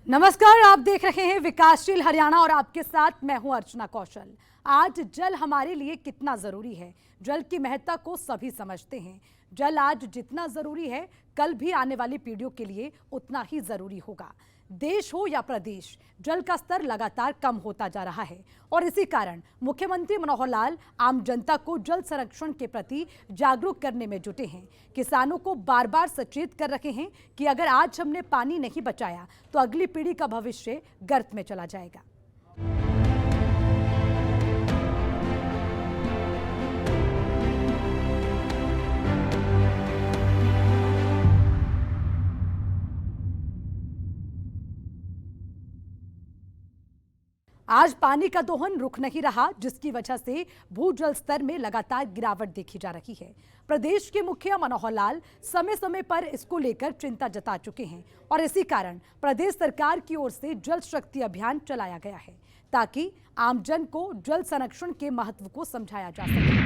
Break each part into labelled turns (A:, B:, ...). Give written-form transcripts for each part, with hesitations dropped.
A: नमस्कार, आप देख रहे हैं विकासशील हरियाणा और आपके साथ मैं हूं अर्चना कौशल। आज जल हमारे लिए कितना जरूरी है, जल की महत्ता को सभी समझते हैं। जल आज जितना जरूरी है, कल भी आने वाली पीढ़ियों के लिए उतना ही जरूरी होगा। देश हो या प्रदेश, जल का स्तर लगातार कम होता जा रहा है और इसी कारण मुख्यमंत्री मनोहर लाल आम जनता को जल संरक्षण के प्रति जागरूक करने में जुटे हैं। किसानों को बार बार सचेत कर रहे हैं कि अगर आज हमने पानी नहीं बचाया तो अगली पीढ़ी का भविष्य गर्त में चला जाएगा। आज पानी का दोहन रुक नहीं रहा, जिसकी वजह से भूजल स्तर में लगातार गिरावट देखी जा रही है। प्रदेश के मुखिया मनोहर लाल समय समय पर इसको लेकर चिंता जता चुके हैं और इसी कारण प्रदेश सरकार की ओर से जल शक्ति अभियान चलाया गया है ताकि आमजन को जल संरक्षण के महत्व को समझाया जा सके।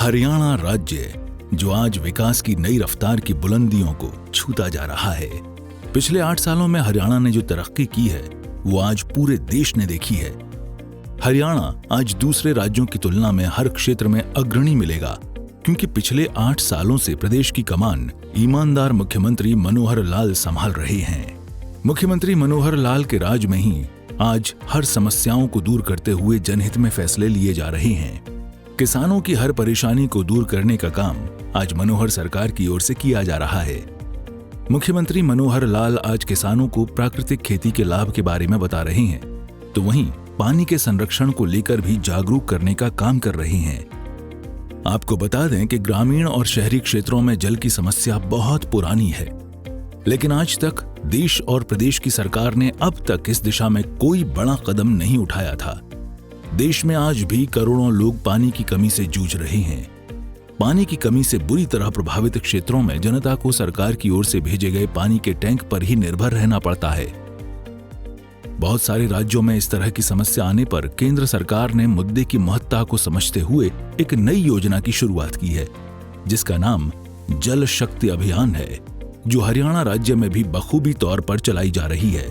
B: हरियाणा राज्य जो आज विकास की नई रफ्तार की बुलंदियों को छूता जा रहा है। पिछले 8 सालों में हरियाणा ने जो तरक्की की है वो आज पूरे देश ने देखी है। हरियाणा आज दूसरे राज्यों की तुलना में हर क्षेत्र में अग्रणी मिलेगा, क्योंकि पिछले 8 सालों से प्रदेश की कमान ईमानदार मुख्यमंत्री मनोहर लाल संभाल रहे हैं। मुख्यमंत्री मनोहर लाल के राज में ही आज हर समस्याओं को दूर करते हुए जनहित में फैसले लिए जा रहे हैं। किसानों की हर परेशानी को दूर करने का काम आज मनोहर सरकार की ओर से किया जा रहा है। मुख्यमंत्री मनोहर लाल आज किसानों को प्राकृतिक खेती के लाभ के बारे में बता रहे हैं, तो वहीं पानी के संरक्षण को लेकर भी जागरूक करने का काम कर रहे हैं। आपको बता दें कि ग्रामीण और शहरी क्षेत्रों में जल की समस्या बहुत पुरानी है, लेकिन आज तक देश और प्रदेश की सरकार ने अब तक इस दिशा में कोई बड़ा कदम नहीं उठाया था। देश में आज भी करोड़ों लोग पानी की कमी से जूझ रहे हैं। पानी की कमी से बुरी तरह प्रभावित क्षेत्रों में जनता को सरकार की ओर से भेजे गए पानी के टैंक पर ही निर्भर रहना पड़ता है। बहुत सारे राज्यों में इस तरह की समस्या आने पर केंद्र सरकार ने मुद्दे की महत्ता को समझते हुए एक नई योजना की शुरुआत की है, जिसका नाम जल शक्ति अभियान है, जो हरियाणा राज्य में भी बखूबी तौर पर चलाई जा रही है।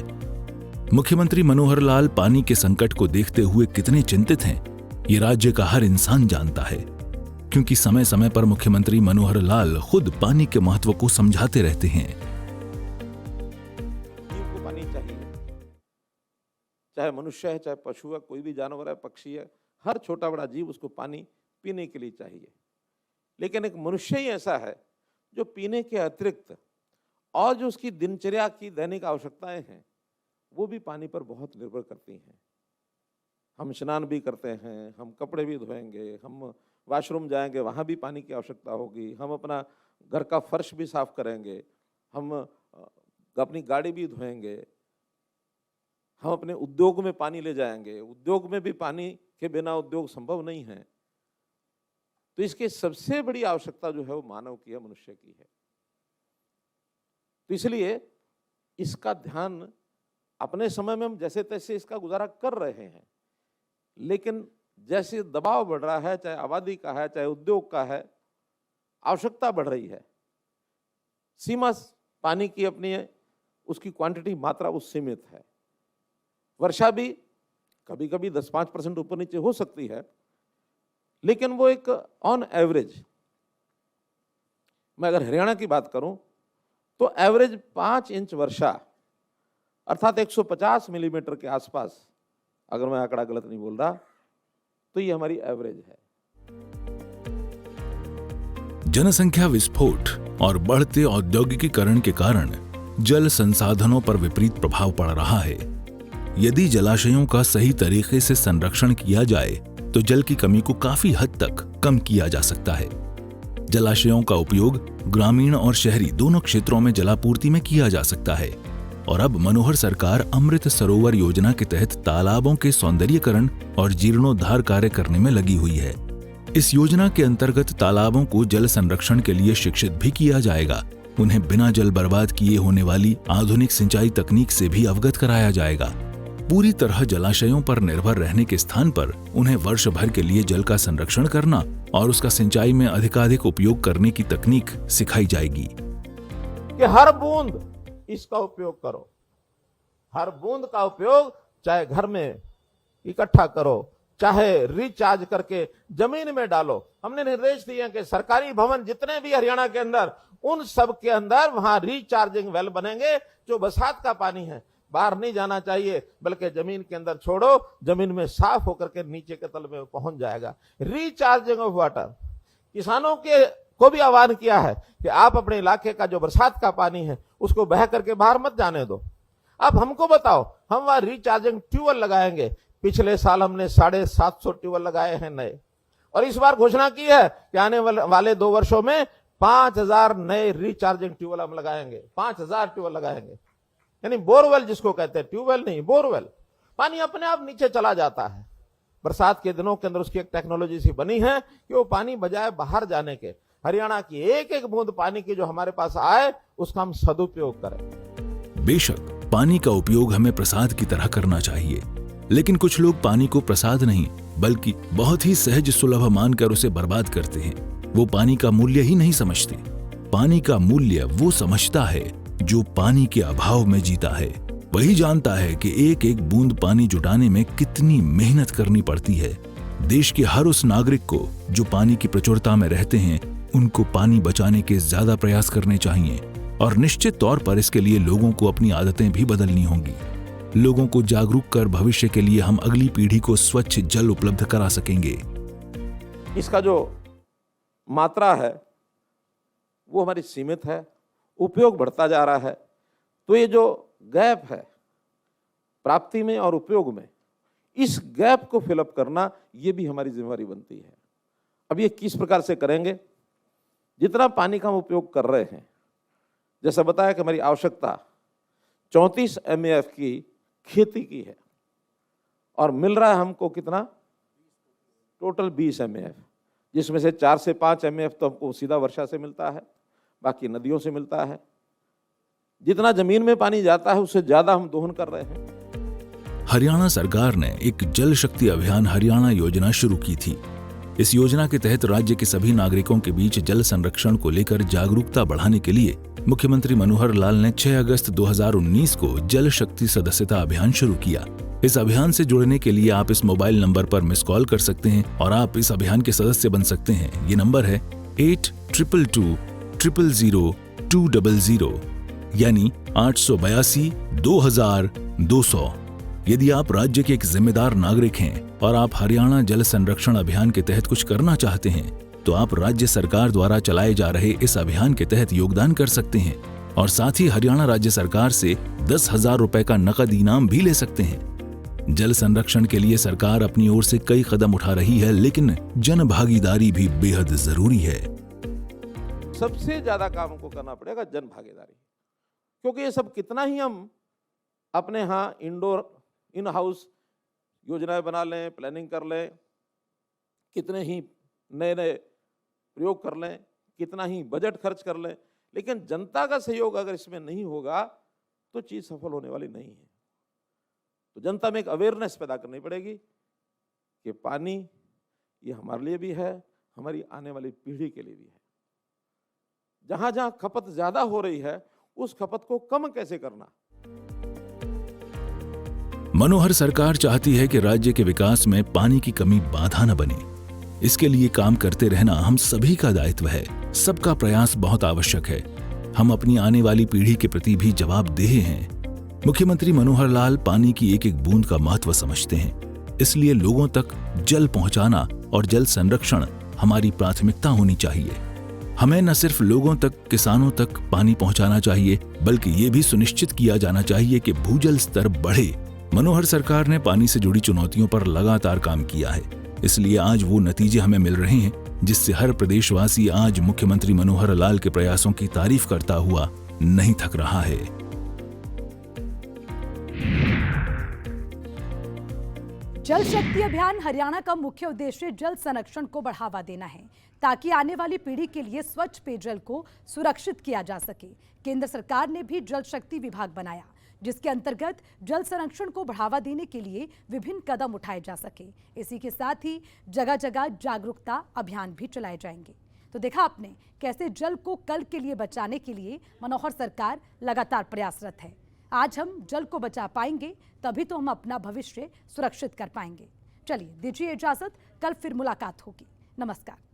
B: मुख्यमंत्री मनोहर लाल पानी के संकट को देखते हुए कितने चिंतित हैं, ये राज्य का हर इंसान जानता है, क्योंकि समय समय पर मुख्यमंत्री मनोहर लाल खुद पानी के महत्व को समझाते रहते हैं।
C: जीव को पानी चाहिए, चाहे मनुष्य है, चाहे पशु है, कोई भी जानवर है, पक्षी है, हर छोटा बड़ा जीव उसको पानी पीने के लिए चाहिए। लेकिन एक मनुष्य ही ऐसा है जो पीने के अतिरिक्त और जो उसकी दिनचर्या की दैनिक आवश्यकताएं हैं वो भी पानी पर बहुत निर्भर करती हैं। हम स्नान भी करते हैं, हम कपड़े भी धोएंगे, हम वॉशरूम जाएंगे, वहाँ भी पानी की आवश्यकता होगी, हम अपना घर का फर्श भी साफ करेंगे, हम अपनी गाड़ी भी धोएंगे, हम अपने उद्योग में पानी ले जाएंगे, उद्योग में भी पानी के बिना उद्योग संभव नहीं है। तो इसकी सबसे बड़ी आवश्यकता जो है वो मानव की है, मनुष्य की है। तो इसलिए इसका ध्यान अपने समय में हम जैसे तैसे इसका गुजारा कर रहे हैं, लेकिन जैसे दबाव बढ़ रहा है, चाहे आबादी का है, चाहे उद्योग का है, आवश्यकता बढ़ रही है। सीमा पानी की अपनी है, उसकी क्वांटिटी मात्रा उस सीमित है। वर्षा भी कभी कभी 10-5% ऊपर नीचे हो सकती है, लेकिन वो एक ऑन एवरेज, मैं अगर हरियाणा की बात करूं तो एवरेज 5 इंच वर्षा अर्थात 150 मिलीमीटर के आसपास, अगर मैं आंकड़ा गलत नहीं बोल रहा, तो ये हमारी एवरेज है।
B: जनसंख्या विस्फोट और बढ़ते औद्योगिकीकरण के कारण जल संसाधनों पर विपरीत प्रभाव पड़ रहा है। यदि जलाशयों का सही तरीके से संरक्षण किया जाए तो जल की कमी को काफी हद तक कम किया जा सकता है। जलाशयों का उपयोग ग्रामीण और शहरी दोनों क्षेत्रों में जलापूर्ति में किया जा सकता है और अब मनोहर सरकार अमृत सरोवर योजना के तहत तालाबों के सौंदर्यीकरण और जीर्णोद्धार कार्य करने में लगी हुई है। इस योजना के अंतर्गत तालाबों को जल संरक्षण के लिए शिक्षित भी किया जाएगा। उन्हें बिना जल बर्बाद किए होने वाली आधुनिक सिंचाई तकनीक से भी अवगत कराया जाएगा। पूरी तरह जलाशयों पर निर्भर रहने के स्थान पर उन्हें वर्ष भर के लिए जल का संरक्षण करना और उसका सिंचाई में अधिकाधिक उपयोग करने की तकनीक सिखाई जाएगी।
C: कि हर बूंद इसका उपयोग करो, हर बूंद का उपयोग चाहे घर में इकट्ठा करो, चाहे रिचार्ज करके जमीन में डालो। हमने निर्देश दिए हैं कि सरकारी भवन जितने भी हरियाणा के अंदर, उन सब के अंदर वहां रिचार्जिंग वेल बनेंगे। जो बरसात का पानी है बाहर नहीं जाना चाहिए, बल्कि जमीन के अंदर छोड़ो, जमीन में साफ होकर के नीचे के तल में पहुंच जाएगा। रिचार्जिंग ऑफ वाटर, किसानों के को भी आह्वान किया है कि आप अपने इलाके का जो बरसात का पानी है उसको बह करके बाहर मत जाने दो। अब हमको बताओ, हम वहां रिचार्जिंग ट्यूबवेल लगाएंगे। पिछले साल हमने 750 ट्यूबवेल लगाए हैं नए, और इस बार घोषणा की है कि आने वाले 2 वर्षों में 5000 नए रिचार्जिंग ट्यूबवेल हम लगाएंगे। 5000 ट्यूबवेल लगाएंगे, यानी बोरवेल जिसको कहते हैं, ट्यूबवेल नहीं बोरवेल। पानी अपने आप नीचे चला जाता है। बरसात के दिनों के अंदर उसकी एक टेक्नोलॉजी सी बनी है कि वो पानी बजाय बाहर जाने के, हरियाणा की एक एक बूंद पानी की जो हमारे पास आए उसका हम सदुपयोग करें।
B: बेशक पानी का उपयोग हमें प्रसाद की तरह करना चाहिए, लेकिन कुछ लोग पानी को प्रसाद नहीं बल्कि बहुत ही सहज सुलभ मानकर उसे बर्बाद करते हैं। वो पानी का मूल्य ही नहीं समझते। पानी का मूल्य वो समझता है जो पानी के अभाव में जीता है। वही जानता है कि एक एक बूंद पानी जुटाने में कितनी मेहनत करनी पड़ती है। देश के हर उस नागरिक को जो पानी की प्रचुरता में रहते हैं, उनको पानी बचाने के ज्यादा प्रयास करने चाहिए, और निश्चित तौर पर इसके लिए लोगों को अपनी आदतें भी बदलनी होंगी। लोगों को जागरूक कर भविष्य के लिए हम अगली पीढ़ी को स्वच्छ जल उपलब्ध करा सकेंगे।
C: इसका जो मात्रा है वो हमारी सीमित है, उपयोग बढ़ता जा रहा है। तो ये जो गैप है प्राप्ति में और उपयोग में, इस गैप को फिलअप करना ये भी हमारी जिम्मेवारी बनती है। अब ये किस प्रकार से करेंगे? जितना पानी का हम उपयोग कर रहे हैं, जैसा बताया कि हमारी आवश्यकता 34 MAF की खेती की है, और मिल रहा है हमको कितना? टोटल 20 MAF, जिसमें से 4 से 5 MAF तो हमको सीधा वर्षा से मिलता है, बाकी नदियों से मिलता है। जितना जमीन में पानी जाता है उससे ज्यादा हम दोहन कर रहे हैं।
B: हरियाणा सरकार ने एक जल शक्ति अभियान हरियाणा योजना शुरू की थी। इस योजना के तहत राज्य के सभी नागरिकों के बीच जल संरक्षण को लेकर जागरूकता बढ़ाने के लिए मुख्यमंत्री मनोहर लाल ने 6 अगस्त 2019 को जल शक्ति सदस्यता अभियान शुरू किया। इस अभियान से जुड़ने के लिए आप इस मोबाइल नंबर पर मिस कॉल कर सकते हैं और आप इस अभियान के सदस्य बन सकते हैं। ये नंबर है 8222 000 200, यानी 882 2000 200। यदि आप राज्य के एक जिम्मेदार नागरिक हैं और आप हरियाणा जल संरक्षण अभियान के तहत कुछ करना चाहते हैं, तो आप राज्य सरकार द्वारा चलाए जा रहे इस अभियान के तहत योगदान कर सकते हैं, और साथ ही हरियाणा राज्य सरकार से 10,000 रुपए का नकद इनाम भी ले सकते हैं। जल संरक्षण के लिए सरकार अपनी ओर से कई कदम उठा रही है, लेकिन जन भागीदारी भी बेहद जरूरी है।
C: सबसे ज्यादा काम को करना पड़ेगा जन भागीदारी, क्योंकि ये सब कितना ही हम अपने यहाँ इन हाउस योजनाएं बना लें, प्लानिंग कर लें, कितने ही नए नए प्रयोग कर लें, कितना ही बजट खर्च कर लें, लेकिन जनता का सहयोग अगर इसमें नहीं होगा तो चीज सफल होने वाली नहीं है। तो जनता में एक अवेयरनेस पैदा करनी पड़ेगी कि पानी ये हमारे लिए भी है, हमारी आने वाली पीढ़ी के लिए भी है। जहां जहां खपत ज्यादा हो रही है उस खपत को कम कैसे करना।
B: मनोहर सरकार चाहती है कि राज्य के विकास में पानी की कमी बाधा न बने। इसके लिए काम करते रहना हम सभी का दायित्व है। सबका प्रयास बहुत आवश्यक है। हम अपनी आने वाली पीढ़ी के प्रति भी जवाबदेह हैं। मुख्यमंत्री मनोहर लाल पानी की एक एक बूंद का महत्व समझते हैं, इसलिए लोगों तक जल पहुंचाना और जल संरक्षण हमारी प्राथमिकता होनी चाहिए। हमें न सिर्फ लोगों तक, किसानों तक पानी पहुंचाना चाहिए, बल्कि ये भी सुनिश्चित किया जाना चाहिए कि भूजल स्तर बढ़े। मनोहर सरकार ने पानी से जुड़ी चुनौतियों पर लगातार काम किया है, इसलिए आज वो नतीजे हमें मिल रहे हैं, जिससे हर प्रदेशवासी आज मुख्यमंत्री मनोहर लाल के प्रयासों की तारीफ करता हुआ नहीं थक रहा है।
A: जल शक्ति अभियान हरियाणा का मुख्य उद्देश्य जल संरक्षण को बढ़ावा देना है, ताकि आने वाली पीढ़ी के लिए स्वच्छ पेयजल को सुरक्षित किया जा सके। केंद्र सरकार ने भी जल शक्ति विभाग बनाया, जिसके अंतर्गत जल संरक्षण को बढ़ावा देने के लिए विभिन्न कदम उठाए जा सके। इसी के साथ ही जगह जगह जागरूकता अभियान भी चलाए जाएंगे। तो देखा आपने कैसे जल को कल के लिए बचाने के लिए मनोहर सरकार लगातार प्रयासरत है। आज हम जल को बचा पाएंगे तभी तो हम अपना भविष्य सुरक्षित कर पाएंगे। चलिए दीजिए इजाजत, कल फिर मुलाकात होगी। नमस्कार।